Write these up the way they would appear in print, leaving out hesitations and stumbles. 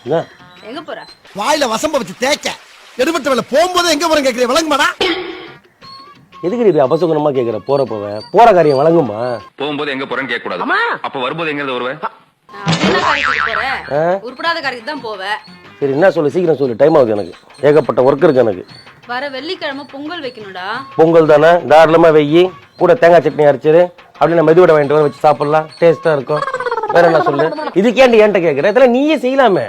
எங்க போற? வாயில வசம்ப வச்சு தேய்க்க எடுபட்ட வேலை போகும்போது எங்க போறேன் கேக்குறீங்க விளங்குமாடா? எதுக்கு நீ அபசகுணமா கேக்குற? போற காரியம் வழங்குமா? போகும்போது எங்க போறேன்னு கேட்க கூடாது. அப்ப வரும்போது எங்க வருவேன்? அப்படின்னா காரியத்துக்கு போற? உருப்படாத காரியத்துக்கு தான் போவ. சரி என்ன சொல்லு, சீக்கிரம் சொல்லு, டைம் ஆகுது எனக்கு, ஏகப்பட்ட ஒர்க் இருக்கு எனக்கு. வர வெள்ளிக்கிழமை பொங்கல் வைக்கணும்டா. பொங்கல் தானே, தாராளமா வெய்யி, கூட தேங்காய் சட்னி அரைச்சிரு, அப்படி நான் மெதுவடை வாங்கிட்டு வர வச்சு சாப்பிடலாம், டேஸ்டா இருக்கும். வேற என்ன சொல்லு, இதுக்கேண்டி என்கிட்ட கேக்குற? இதெல்லாம் நீயே செய்யலாமே.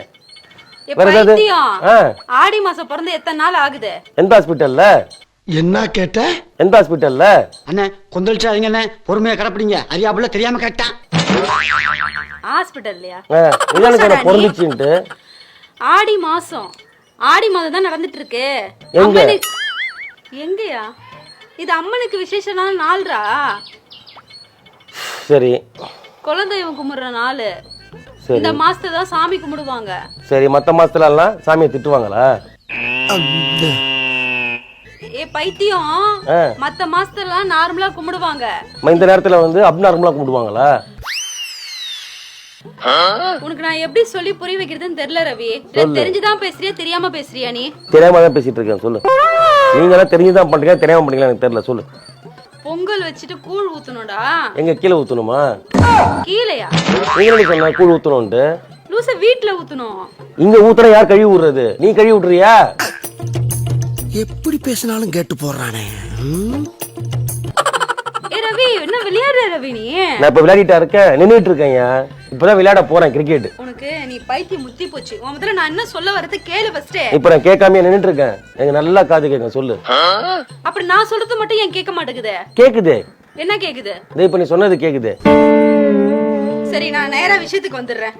வேற ஏதாவது? ஆடி மாசம் பிறந்து எத்தனை நாள் ஆகுது? எந்த ஹாஸ்பிட்டல்ல? என்ன கேட்ட? எந்த ஹாஸ்பிட்டல்ல? அண்ணே கொந்தளிச்சாதீங்க அண்ணே, பொறுமையா கடப்பிடிங்க. அறியாப்புல தெரியாம கேட்டான். ஹாஸ்பிட்டல்லையா? இதான் பொருந்துச்சுன்ட்டு. ஆடி மாசம் தான் நடந்துட்டு இருக்கு. எங்கயா இது? அம்மனுக்கு விசேஷமான நாள்ரா. சரி, குலதெய்வம் கும்பிடுற நாள். இந்த மாசத்துல தான் சாமி கும்பிடுவாங்க. சரி, மத்த மாசத்துல எல்லாம் சாமியை திட்டுவாங்களா? ஏ பைத்தியம், மத்த மாசத்துல நார்மலா கும்பிடுவாங்க. இந்த நேரத்துல வந்து அப்நார்மலா கும்பிடுவாங்களா? உனக்கு நான் எப்படி சொல்லி புரிய வைக்கிறதுன்னு தெரியல ரவி. தெரிஞ்சுதான் பேசுறியா தெரியாம பேசுறியா? நீ தெரியாம தான் பேசிட்டு இருக்கேன், சொல்லு. நீங்க எல்லாம் தெரிஞ்சுதான் பண்றீங்க, தெரியாம பண்றீங்களா எனக்கு தெரியல, சொல்லு. பொங்கல் வச்சுட்டு கூழ் ஊத்தணும்டா. எங்க கீழே ஊத்தணுமா? கீழையா? நீங்க சொன்ன கூழ் ஊத்தணும்ட்டு. லூச வீட்ல ஊத்தணும். இங்க ஊத்துற யார் கழுவி விடுறது? நீ கழுவி விடுறியா? எப்படி பேசினாலும் கேட்டு போறானே. ஏ ரவி, என்ன விளையாடுற ரவி நீ? நான் இப்ப விளையாடிட்டா இருக்கேன், நின்னுட்டு இருக்கேன். இப்பதான் விளையாட போறேன் கிரிக்கெட். உனக்கு நீ பைத்தியம் முத்தி போச்சு. உன் முதல்ல நான் என்ன சொல்ல வரது கேளு ஃபர்ஸ்ட். இப்ப நான் கேட்காம நின்னுட்டு இருக்கேன், எனக்கு நல்லா காது கேட்க, சொல்லு. அப்படி நான் சொல்றது மட்டும் ஏன் கேட்க மாட்டேங்குது? கேக்குது. என்ன கேக்குது? இப்ப நீ சொன்னது கேக்குது. சரி, நான் நேரா விஷயத்துக்கு வந்துடுறேன்.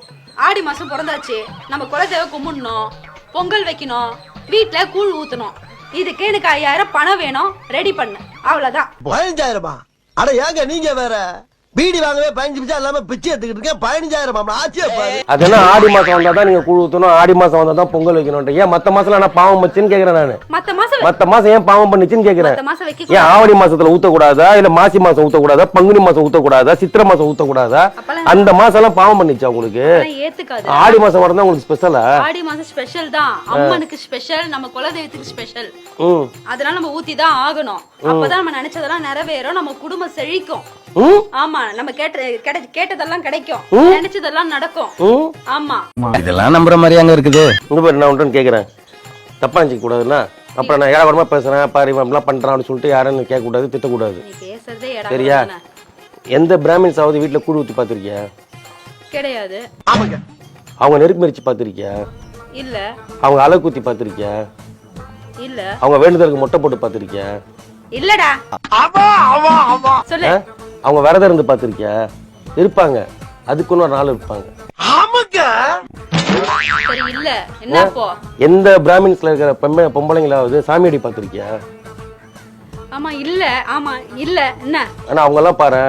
ஆடி மாசம் பிறந்தாச்சு, நம்ம குலதெய்வ கும்பிடணும், பொங்கல் வைக்கணும், வீட்டுல கூழ் ஊத்தணும். இதுக்கு எனக்கு 5000 பணம் வேணும், ரெடி பண்ணு, அவ்வளவுதான். 15000? அட ஏங்க நீங்க வேற, பீடி வாங்கவே 15 பைசா இல்லாம பிச்சை எடுத்துக்கிட்டு இருக்கேன். 15000 ஆச்சே பாரு. அதெல்லாம் ஆடி மாசம் வந்தாதான் நீங்க கூழ் ஊத்தணும், ஆடி மாசம் வந்தாதான் பொங்கல் வைக்கணும். ஏன் மத்த மாசம் நான் பாவம் வச்சுன்னு கேக்குறேன் நானு. மத்த மாசம் ஏன் பாவம் பண்ணிச்சுன்னு கேக்குறேன். ஏன் ஆவணி மாசத்துல ஊத்த கூடாதா, இல்ல மாசி மாசம் ஊத்த கூடாதா, பங்குனி மாசம் ஊத்த கூடாதா, சித்திரை மாசம் ஊத்த கூடாதா? அந்த மாசம் எல்லாம் பாவம் பண்ணிச்சா உங்களுக்கு? ஆடி மாசம் வரதான் உங்களுக்கு ஸ்பெஷலா? ஆடி மாசம் ஸ்பெஷல் தான், அம்மனுக்கு ஸ்பெஷல், நம்ம குலதெய்வத்துக்கு ஸ்பெஷல். அதனால நம்ம ஊத்தி தான் ஆகணும். அப்பதான் நம்ம நினைச்சதெல்லாம் நிறைவேறும், நம்ம குடும்பம் செழிக்கும். ஆமா, நம்ம கேட்டதெல்லாம் கிடைக்கும், நினைச்சதெல்லாம் நடக்கும். ஆமா, இதெல்லாம் நம்புற மாதிரி அங்க இருக்குது. இங்க பாரு, நான் ஒன்று கேக்குறேன், தப்பா நினைக்க கூடாதுன்னா. அப்புறம் நான் ஏழாவரமா பேசுறேன் பாரு, இவன் எல்லாம் பண்றான்னு சொல்லிட்டு யாரும் கேட்க கூடாது, திட்டக்கூடாது, சரியா? எந்த பிராமின்ஸாவது வீட்டுல கூழ் ஊத்தி பாத்திருக்கியா? கிடையாது. அவங்க நெருப்பு மரிச்சு பாத்திருக்கியா? இல்ல. அவங்க அலை குத்தி பாத்திருக்கியா? இல்ல. அவங்க வேண்டுதலுக்கு மொட்டை போட்டு பாத்திருக்கியா? இல்லடா. சொல்லு. அவங்க விரதம் இருந்து பாத்திருக்கியா? இருப்பாங்க, அதுக்குன்னு ஒரு நாள் இருப்பாங்க. சரி, இல்ல. என்ன போ? எந்த பிராமின்ஸ்ல இருக்கிற பொம்பளைங்களாவது சாமியடி பாத்திருக்கியா? ஆமா, இல்ல. ஆமா, இல்ல. என்ன? ஆனா அவங்க எல்லாம் பாரு,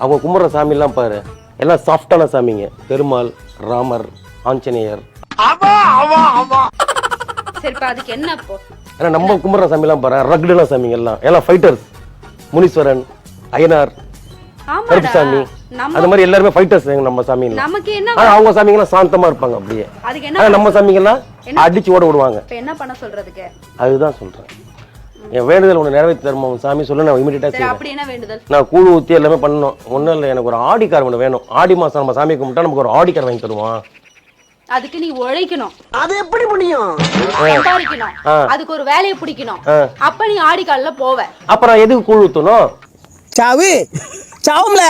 அவங்க கும்பிடுற சாமி எல்லாம் பாரு, எல்லாம் சாஃப்டான சாமிங்க. பெருமாள், ராமர், ஆஞ்சநேயர். சரிப்பா, அதுக்கு என்ன போ? ஆனா நம்ம கும்பிடுற சாமி எல்லாம் பாரு, ரக்டான சாமிங்க எல்லாம் ஃபைட்டர்ஸ். முனீஸ்வரன், அய்யனார், கருப்புசாமி, அந்த மாதிரி எல்லாருமே ஃபைட்டர்ஸ் நம்ம சாமி. நமக்கு என்ன? அவங்க சாமிங்க எல்லாம் சாந்தமா இருப்பாங்க அப்படியே. அதுக்கு என்ன? நம்ம சாமிங்க எல்லாம் அடிச்சு ஓட விடுவாங்க. என்ன பண்ண சொல்றதுக்கு? அதுதான் சொல்றேன். என் வேண்டுதல் ஒண்ணு நிறைவேற்றி தருமா சாமி சொல்லு, நான் இமிடியேட்டா செய்றேன். அப்படி என்ன வேண்டுதல்? நான் கூழ் ஊத்தி எல்லாமே பண்ணணும். ஒண்ணும் இல்ல, எனக்கு ஒரு ஆடி கார் ஒண்ணு வேணும். ஆடி மாசம் நம்ம சாமி கும்பிட்டா நமக்கு ஒரு ஆடி கார் வாங்கி தருவான். அதுக்கு நீ உழைக்கணும். அது எப்படி முடியும்? சம்பாதிக்கணும், அதுக்கு ஒரு வேலையை பிடிக்கணும். அப்ப நீ ஆடி கால்ல போவ. அப்புறம் எதுக்கு கூழ் ஊத்தணும்? சாவு சாவும்ல.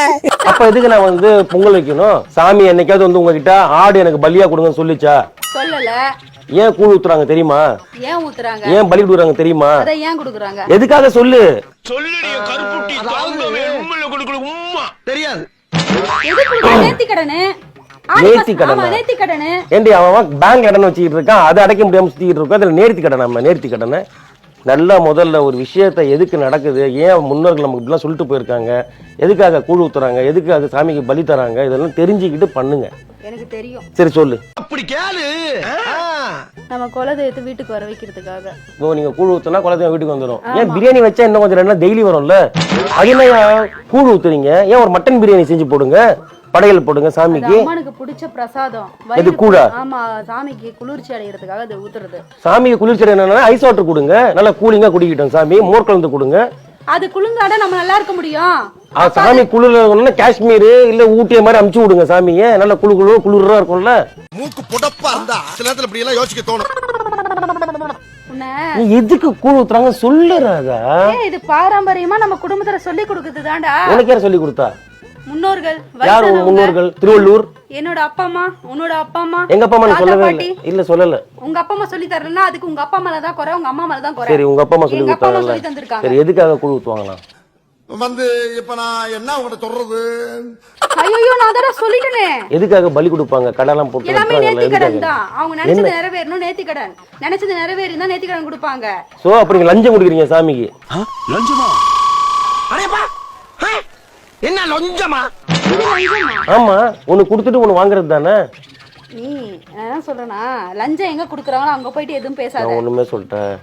அப்ப எதுக்கு நான் வந்து பொங்கல் வைக்கணும்? சாமி என்னைக்காவது வந்து உங்ககிட்ட ஆடு எனக்கு பலியா கொடுங்கன்னு சொல்லிச்சா? சொல்லல. ஏன் கூழ் ஊத்துறாங்க தெரியுமா? ஏன் ஊத்துறாங்க? ஏன் பலி கொடுக்குறாங்க தெரியுமா? அத ஏன் கொடுக்குறாங்க? எதுக்காக சொல்லு. சொல்லுடிய கருப்புட்டி தாங்கவே உம்மல கொடுக்குற உம்மா தெரியாது. எதுக்கு நேர்த்தி கடனே? நேர்த்தி கடனா? நேர்த்தி கடனே. ஏண்டி அவன் பேங்க் கடன் வச்சிட்டு இருக்கான், அதை அடைக்க முடியாம சுத்திட்டு இருக்கான். அதுல நேர்த்தி கடன். நம்ம நேர்த்தி கடனை நல்லா முதல்ல ஒரு விஷயத்த எதுக்கு நடக்குது, ஏன் முன்னோர்கள் நமக்கு இப்படிலாம் சொல்லிட்டு போயிருக்காங்க, எதுக்காக கூழ் ஊத்துறாங்க, எதுக்காக சாமிக்கு பலி தராங்க, இதெல்லாம் தெரிஞ்சுக்கிட்டு பண்ணுங்க. எனக்கு தெரியும். சரி சொல்லு. அப்படி கேளு. நம்ம குலதெய்வத்தை வீட்டுக்கு வர வைக்கிறதுக்காக. ஓ, நீங்க கூழ் ஊத்துனா குலதெய்வம் வீட்டுக்கு வந்துடும். ஏன் பிரியாணி வச்சா இன்னும் கொஞ்சம் ரெண்டு டெய்லி வரும்ல? அது என்ன கூழ் ஊத்துறீங்க? ஏன் ஒரு மட்டன் பிரியாணி செஞ்சு போடுங்க. படையல் போடுங்க சாமிக்கு. அம்மனுக்கு பிடிச்ச பிரசாதம். இது கூழா? ஆமா, சாமிக்கு குளிர்ச்சி அடைகிறதுக்காக அது ஊத்துறது. சாமிக்கு குளிர்ச்சி என்னன்னா ஐஸ் வாட்டர் கொடுங்க, நல்லா கூலிங்கா குடிக்கிட்டோம். சாமி மோர் கலந்து கொடுங்க. அது குளிர்ந்தாட நம்ம நல்லா இருக்க முடியும். சாமி குளிர்ல காஷ்மீர் இல்ல ஊட்டிய மாதிரி அமுச்சு விடுங்க சாமியை, நல்லா குளிரா இருக்கும்ல. மூக்கு புடப்பா இருந்தா சில நேரத்துல இப்படி எல்லாம் யோசிக்க தோணும். நீ எதுக்கு கூழ் ஊத்துறாங்க சொல்லுறாதா? இது பாரம்பரியமா நம்ம குடும்பத்துல சொல்லி கொடுக்குது தாண்டா. உனக்கு யார் சொல்லி கொடுத்தா? முன்னோர்கள். யார் உங்க முன்னோர்கள்? திருவள்ளூர். என்னோட அப்பா அம்மா, உன்னோட அப்பா அம்மா. எங்க அப்பா அம்மா சொல்லவே இல்ல சொல்லல. உங்க அப்பா அம்மா சொல்லி தரலன்னா அதுக்கு உங்க அப்பா மேல தான் குறை, உங்க அம்மா மேல தான் குறை. சரி உங்க அப்பா அம்மா சொல்லி கொடுத்தாங்க. சரி எதுக்காக கூழ் ஊத்துவாங்களா? வந்து இப்ப நான் என்ன உங்கள்ட்ட சொல்றது? ஐயோ நான் அதடா சொல்லிட்டேனே. எதுக்காக பலி கொடுப்பாங்க? கடலாம் போட்டு எல்லாமே நேர்த்திக்கடன் தான். அவங்க நினைச்சது நிறைவேறணும், நேர்த்திக்கடன். நினைச்சது நிறைவேறினா நேர்த்திக்கடன் கொடுப்பாங்க. சோ அப்ப நீங்க லஞ்சம் கொடுக்குறீங்க சாமிக்கு? லஞ்சமா? அடேப்பா என்ன லஞ்சமா? ஆமா, ஒன்னு கொடுத்துட்டு ஒன்னு வாங்குறது தானே. நீ என்ன சொல்றனா? லஞ்சம் எங்க குடுக்குறாங்களோ அங்க போயிட்டு எதுவும் பேசாத. நான் ஒண்ணுமே சொல்லிட்டேன்.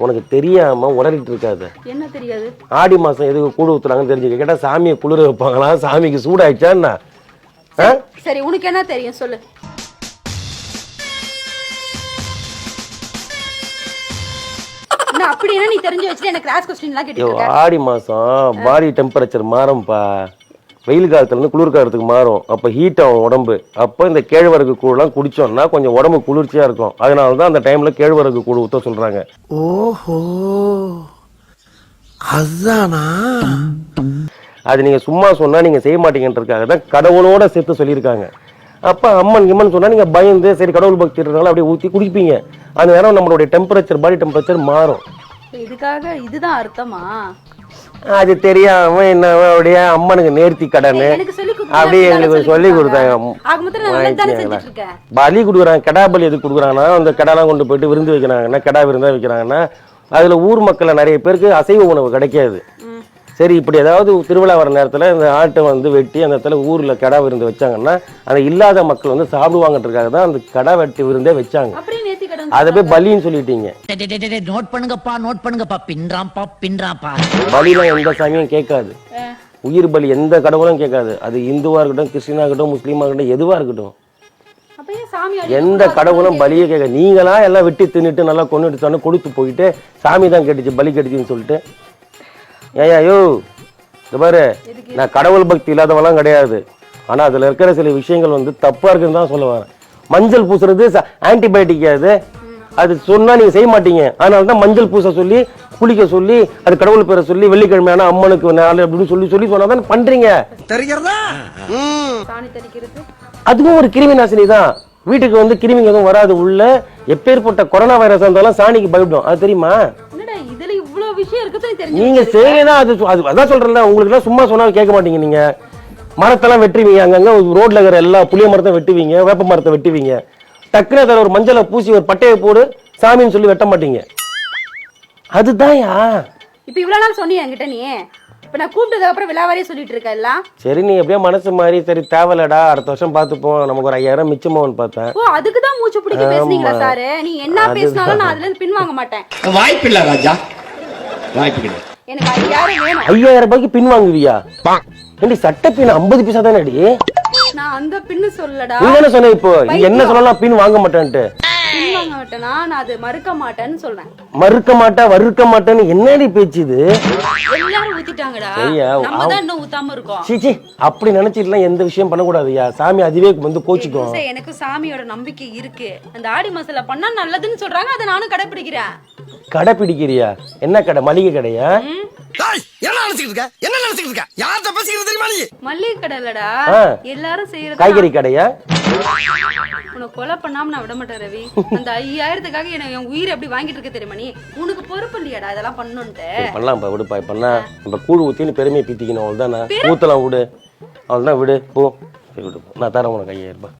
உனக்கு தெரியாம உளறிட்டு இருக்காது. என்ன தெரியாது? ஆடி மாசம் எதுக்கு கூழ் ஊத்துறாங்கன்னு தெரிஞ்சுக்க. கேட்டா சாமியை குளிர வைப்பாங்களா? சாமிக்கு சூடாயிடுச்சா என்ன? சரி உனக்கு என்ன தெரியும் சொல்லு. அப்படினா நீ தெரிஞ்சு வச்சிட்டு எனக்கு கிளாஸ் क्वेश्चनலாம் கேட்டிட்டு இருக்க. ஆடி மாசம் பாடி டெம்பரேச்சர் மாறும்பா. வெயில் காலத்துல இருந்து குளிர் காலத்துக்கு மாறும். அப்ப ஹீட் ஆகும் உடம்பு. அப்ப இந்த கேழ்வரகு கூழ்லாம் குடிச்சோம்னா கொஞ்சம் உடம்பு குளிர்ச்சியா இருக்கும். அதனாலதான் அந்த டைம்ல கேழ்வரகு கூழ் ஊத்த சொல்றாங்க. ஓஹோ, அதானா? அது நீங்க சும்மா சொன்னா நீங்க செய்ய மாட்டீங்கன்றதுக்காக தான் கடவுளோட சேர்த்து சொல்லியிருக்காங்க. அப்ப அம்மன் கிம்மன் சொன்னா நீங்க பயந்து சரி கடவுள் பக்தி இருந்தாலும் அப்படியே ஊத்தி குடிப்பீங்க. அந்த நேரம் நம்மளுடைய டெம்பரேச்சர் பாடி டெம்பரேச்சர் மாறும். இதுக்காக இதுதான் அர்த்தமா? அது தெரியாம என்ன அப்படியே அம்மனுக்கு நேர்த்தி கடன் அப்படியே எங்களுக்கு சொல்லி கொடுத்தாங்க. பலி கொடுக்குறாங்க. கெடா பலி எதுக்கு கொடுக்குறாங்கன்னா அந்த கெடாலாம் கொண்டு போயிட்டு விருந்து வைக்கிறாங்கன்னா, கெடா விருந்தா வைக்கிறாங்கன்னா அதுல ஊர் மக்கள் நிறைய பேருக்கு அசைவ உணவு கிடைக்காது. சரி இப்படி ஏதாவது திருவிழா வர நேரத்துல இந்த ஆட்டை வந்து வெட்டி அந்த இடத்துல ஊர்ல கெடா விருந்து வச்சாங்கன்னா அந்த இல்லாத மக்கள் வந்து சாப்பிடுவாங்கன்றதுக்காக தான் அந்த கெடா வெட்டி விருந்தே வச்சாங்க. அத போய் பலின்னு சொல்லிட்டீங்க. நோட் பண்ணுங்கப்பா, நோட் பண்ணுங்கப்பா. பின்றாம்பா பின்றாம்பா. பலிலாம் எந்த சாமியும் கேட்காது. உயிர் பலி எந்த கடவுளும் கேட்காது. அது இந்துவா இருக்கட்டும், கிறிஸ்டினா இருக்கட்டும், முஸ்லீமா இருக்கட்டும், எதுவா இருக்கட்டும், எந்த கடவுளும் பலியே கேட்க. நீங்களா எல்லாம் வெட்டி தின்னுட்டு நல்லா கொண்டுட்டு கொடுத்து போயிட்டு சாமி தான் கேட்டுச்சு பலி கேட்டுச்சுன்னு சொல்லிட்டு ஏய்யோ இந்த பாரு, நான் கடவுள் பக்தி இல்லாதவெல்லாம் கிடையாது. ஆனா அதுல இருக்கிற சில விஷயங்கள் வந்து தப்பா இருக்குன்னு தான் சொல்ல வரேன். மஞ்சள் பூசுறது ஆன்டிபயோட்டிக். அது சொன்னா நீங்க செய்ய மாட்டீங்க. அதனாலதான் மஞ்சள் பூச சொல்லி குளிக்க சொல்லி அது கடவுள் பேரை சொல்லி வெள்ளிக்கிழமையான அம்மனுக்கு நாள் அப்படின்னு சொல்லி சொல்லி சொன்னாதான் பண்றீங்க. அதுவும் ஒரு கிருமி நாசினி தான். வீட்டுக்கு வந்து கிருமிங்க எதுவும் வராது. உள்ள எப்பேற்பட்ட கொரோனா வைரஸ் இருந்தாலும் சாணிக்கு பயப்படும். அது தெரியுமா? நீங்க செய்யலாம். அதான் சொல்றேன்ல, உங்களுக்கு எல்லாம் சும்மா சொன்னா கேட்க மாட்டீங்க. நீங்க மரத்தெல்லாம் வெட்டுவீங்க, அங்கங்க ரோட்ல இருக்கிற எல்லா புளிய மரத்தை வெட்டுவீங்க, வேப்ப மரத்தை வெட்டுவீங்க. டக்குனு அதில் ஒரு மஞ்சளை பூசி ஒரு பட்டையை போடு சாமின்னு சொல்லி வெட்ட மாட்டீங்க. அதுதான்யா. இப்ப இவ்வளவு நாள் சொன்னீங்க என்கிட்ட. நீ இப்ப நான் கூப்பிட்டதுக்கு அப்புறம் விலாவாரியே சொல்லிட்டு இருக்க எல்லாம். சரி நீ எப்படியா மனசு மாதிரி சரி தேவலடா அடுத்த வருஷம் பாத்துப்போம் நமக்கு ஒரு 5000 மிச்சமான்னு பார்த்தேன். ஓ அதுக்குதான் மூச்சு பிடிக்க பேசுனீங்களா சாரு? நீ என்ன பேசினாலும் நான் அதுல இருந்து பின் வாங்க மாட்டேன். வாய்ப்பு இல்ல ராஜா, வாய்ப்பு கிடையாது. எனக்கு 5000 வேணும். 5000 ரூபாய்க்கு பின் வாங்குவியா? ஏண்டி சட்ட பின் 50 பைசா தானே அடி? நான் அந்த பின்னு சொல்லடா. நீ என்ன சொன்ன? இப்போ என்ன சொல்லலாம் பின் வாங்க மாட்டேன்ட்டு? பின் வாங்க மாட்டேனா? நான் அது மறுக்க மாட்டேன்னு சொல்றேன். மறுக்க மாட்டா வறுக்க மாட்டேன்னு என்னடி பேச்சு இது? எல்லாரும் ஊத்திட்டாங்கடா, நம்ம தான் இன்னும் ஊத்தாம இருக்கோம். சீ அப்படி நினைச்சிட்டுலாம் எந்த விஷயம் பண்ணக்கூடாதுயா. சாமி அதுவே வந்து கோச்சிக்கும். எனக்கு சாமியோட நம்பிக்கை இருக்கு. அந்த ஆடி மாசத்துல பண்ணா நல்லதுன்னு சொல்றாங்க, அதை நானும் கடைபிடிக்கிறேன். கடைபிடிக்கிறியா? என்ன கடை? மளிகை கடையா? என்ன நினைச்சிட்டு இருக்க? என்ன நினைச்சிட்டு இருக்க? யார்ட்ட பேசிக்கிறது தெரியுமா நீ? மளிகை கடை இல்லடா, எல்லாரும் செய்யறது. காய்கறி கடையா? உன்னை கொலை பண்ணாம நான் விட மாட்டேன் ரவி. அந்த 5000த்துக்காக என் உயிர் எப்படி வாங்கிட்டு இருக்க தெரியுமா நீ? உனக்கு பொறுப்பு இல்லையாடா இதெல்லாம் பண்ணணும்ட்டு? பண்ணலாம்ப்பா, விடுப்பா. பண்ணா நம்ம கூழ் ஊத்தின்னு பெருமையை பீத்திக்கணும். அவ்வளவுதானே. ஊத்தலாம், விடு. அவ்வளவுதான், விடு போ. விடு, நான் தரேன் உனக்கு 5000 ரூபாய்.